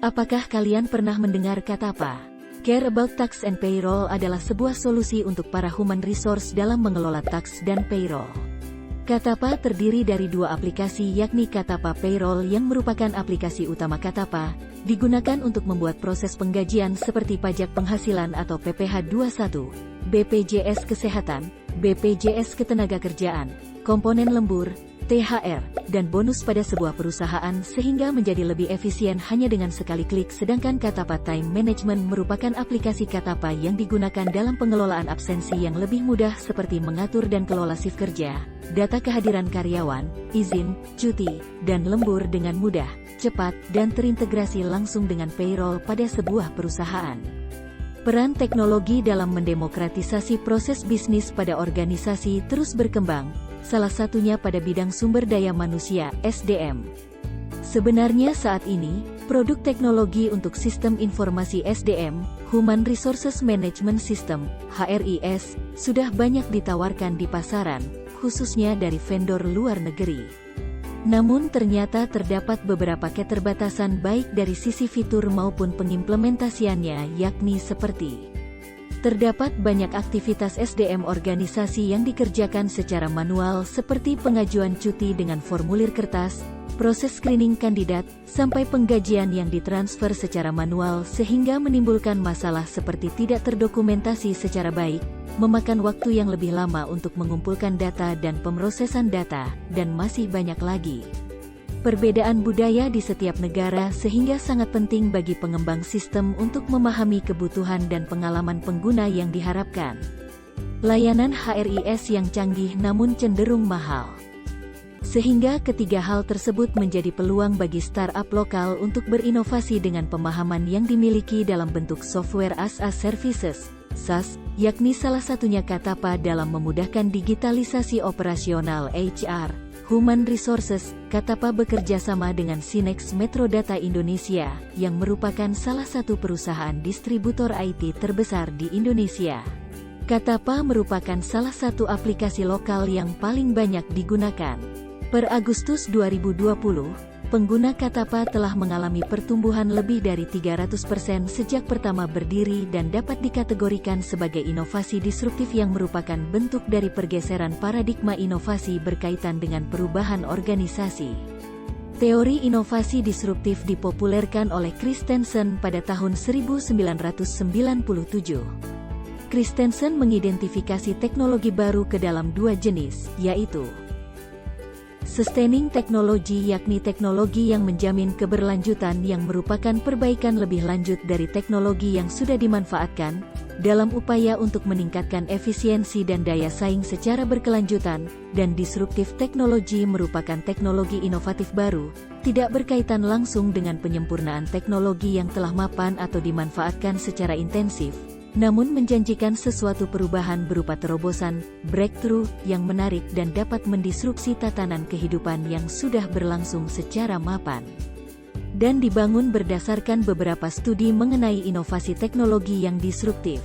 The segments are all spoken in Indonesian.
Apakah kalian pernah mendengar kata apa? Care About Tax and Payroll adalah sebuah solusi untuk para human resource dalam mengelola tax dan payroll. Katapa terdiri dari dua aplikasi, yakni Katapa Payroll yang merupakan aplikasi utama Katapa, digunakan untuk membuat proses penggajian seperti pajak penghasilan atau PPh 21, BPJS Kesehatan, BPJS Ketenagakerjaan, komponen lembur, THR, dan bonus pada sebuah perusahaan sehingga menjadi lebih efisien hanya dengan sekali klik. Sedangkan Katapa Time Management merupakan aplikasi Katapa yang digunakan dalam pengelolaan absensi yang lebih mudah seperti mengatur dan kelola shift kerja, data kehadiran karyawan, izin, cuti, dan lembur dengan mudah, cepat, dan terintegrasi langsung dengan payroll pada sebuah perusahaan. Peran teknologi dalam mendemokratisasi proses bisnis pada organisasi terus berkembang, salah satunya pada bidang sumber daya manusia, SDM. Sebenarnya saat ini, produk teknologi untuk sistem informasi SDM, Human Resources Management System, HRIS, sudah banyak ditawarkan di pasaran, khususnya dari vendor luar negeri. Namun ternyata terdapat beberapa keterbatasan baik dari sisi fitur maupun pengimplementasiannya, yakni seperti terdapat banyak aktivitas SDM organisasi yang dikerjakan secara manual seperti pengajuan cuti dengan formulir kertas, proses screening kandidat, sampai penggajian yang ditransfer secara manual sehingga menimbulkan masalah seperti tidak terdokumentasi secara baik, memakan waktu yang lebih lama untuk mengumpulkan data dan pemrosesan data, dan masih banyak lagi. Perbedaan budaya di setiap negara sehingga sangat penting bagi pengembang sistem untuk memahami kebutuhan dan pengalaman pengguna yang diharapkan. Layanan HRIS yang canggih namun cenderung mahal. Sehingga ketiga hal tersebut menjadi peluang bagi startup lokal untuk berinovasi dengan pemahaman yang dimiliki dalam bentuk software as a services, SaaS, yakni salah satunya Katapa dalam memudahkan digitalisasi operasional HR, Human Resources. Katapa bekerja sama dengan Sinex Metrodata Indonesia, yang merupakan salah satu perusahaan distributor IT terbesar di Indonesia. Katapa merupakan salah satu aplikasi lokal yang paling banyak digunakan. Per Agustus 2020, pengguna Katapa telah mengalami pertumbuhan lebih dari 300% sejak pertama berdiri dan dapat dikategorikan sebagai inovasi disruptif yang merupakan bentuk dari pergeseran paradigma inovasi berkaitan dengan perubahan organisasi. Teori inovasi disruptif dipopulerkan oleh Christensen pada tahun 1997. Christensen mengidentifikasi teknologi baru ke dalam dua jenis, yaitu sustaining technology, yakni teknologi yang menjamin keberlanjutan yang merupakan perbaikan lebih lanjut dari teknologi yang sudah dimanfaatkan, dalam upaya untuk meningkatkan efisiensi dan daya saing secara berkelanjutan, dan disruptive technology merupakan teknologi inovatif baru, tidak berkaitan langsung dengan penyempurnaan teknologi yang telah mapan atau dimanfaatkan secara intensif, namun menjanjikan sesuatu perubahan berupa terobosan, breakthrough, yang menarik dan dapat mendisrupsi tatanan kehidupan yang sudah berlangsung secara mapan. Dan dibangun berdasarkan beberapa studi mengenai inovasi teknologi yang disruptif.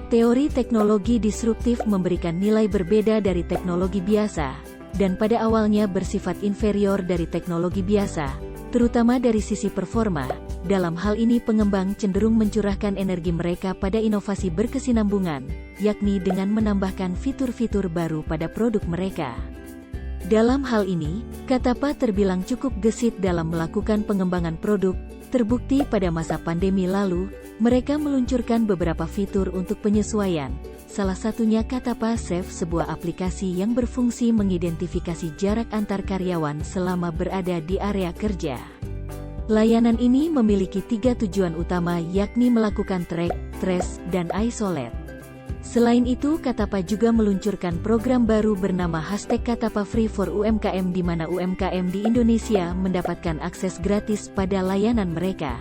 Teori teknologi disruptif memberikan nilai berbeda dari teknologi biasa, dan pada awalnya bersifat inferior dari teknologi biasa, terutama dari sisi performa. Dalam hal ini pengembang cenderung mencurahkan energi mereka pada inovasi berkesinambungan, yakni dengan menambahkan fitur-fitur baru pada produk mereka. Dalam hal ini, Katapa terbilang cukup gesit dalam melakukan pengembangan produk. Terbukti pada masa pandemi lalu, mereka meluncurkan beberapa fitur untuk penyesuaian. Salah satunya Katapa Save, sebuah aplikasi yang berfungsi mengidentifikasi jarak antar karyawan selama berada di area kerja. Layanan ini memiliki 3 tujuan utama, yakni melakukan track, trace, dan isolate. Selain itu, Katapa juga meluncurkan program baru bernama #Katapa Free for UMKM, di mana UMKM di Indonesia mendapatkan akses gratis pada layanan mereka.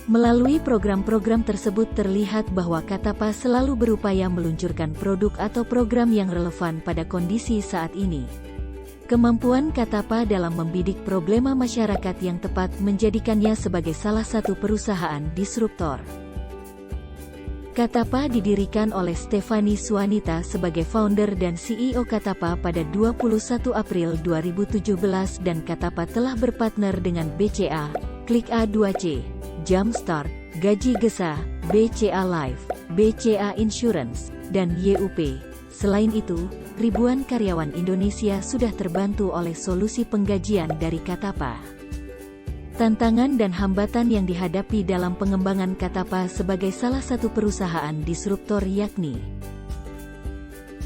Melalui program-program tersebut terlihat bahwa Katapa selalu berupaya meluncurkan produk atau program yang relevan pada kondisi saat ini. Kemampuan Katapa dalam membidik problema masyarakat yang tepat menjadikannya sebagai salah satu perusahaan disruptor. Katapa didirikan oleh Stefani Suanita sebagai founder dan CEO Katapa pada 21 April 2017 dan Katapa telah berpartner dengan BCA, Klik A2C, Jumpstart, Gaji Gesa, BCA Life, BCA Insurance, dan YUP. Selain itu, ribuan karyawan Indonesia sudah terbantu oleh solusi penggajian dari Katapa. Tantangan dan hambatan yang dihadapi dalam pengembangan Katapa sebagai salah satu perusahaan disruptor yakni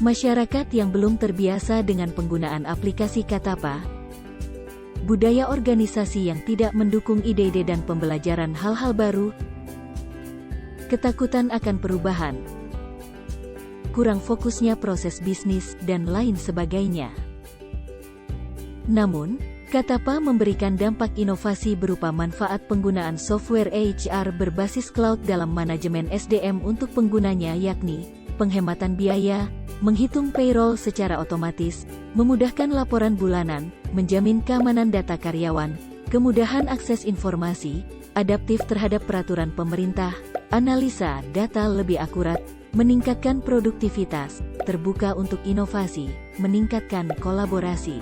masyarakat yang belum terbiasa dengan penggunaan aplikasi Katapa, budaya organisasi yang tidak mendukung ide-ide dan pembelajaran hal-hal baru, ketakutan akan perubahan, kurang fokusnya proses bisnis, dan lain sebagainya. Namun, Katapa memberikan dampak inovasi berupa manfaat penggunaan software HR berbasis cloud dalam manajemen SDM untuk penggunanya yakni penghematan biaya, menghitung payroll secara otomatis, memudahkan laporan bulanan, menjamin keamanan data karyawan, kemudahan akses informasi, adaptif terhadap peraturan pemerintah, analisa data lebih akurat, meningkatkan produktivitas, terbuka untuk inovasi, meningkatkan kolaborasi.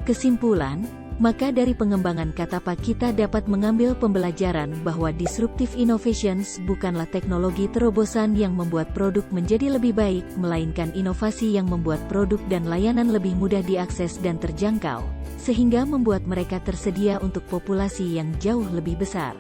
Kesimpulan, maka dari pengembangan Katapa kita dapat mengambil pembelajaran bahwa disruptive innovations bukanlah teknologi terobosan yang membuat produk menjadi lebih baik, melainkan inovasi yang membuat produk dan layanan lebih mudah diakses dan terjangkau, sehingga membuat mereka tersedia untuk populasi yang jauh lebih besar.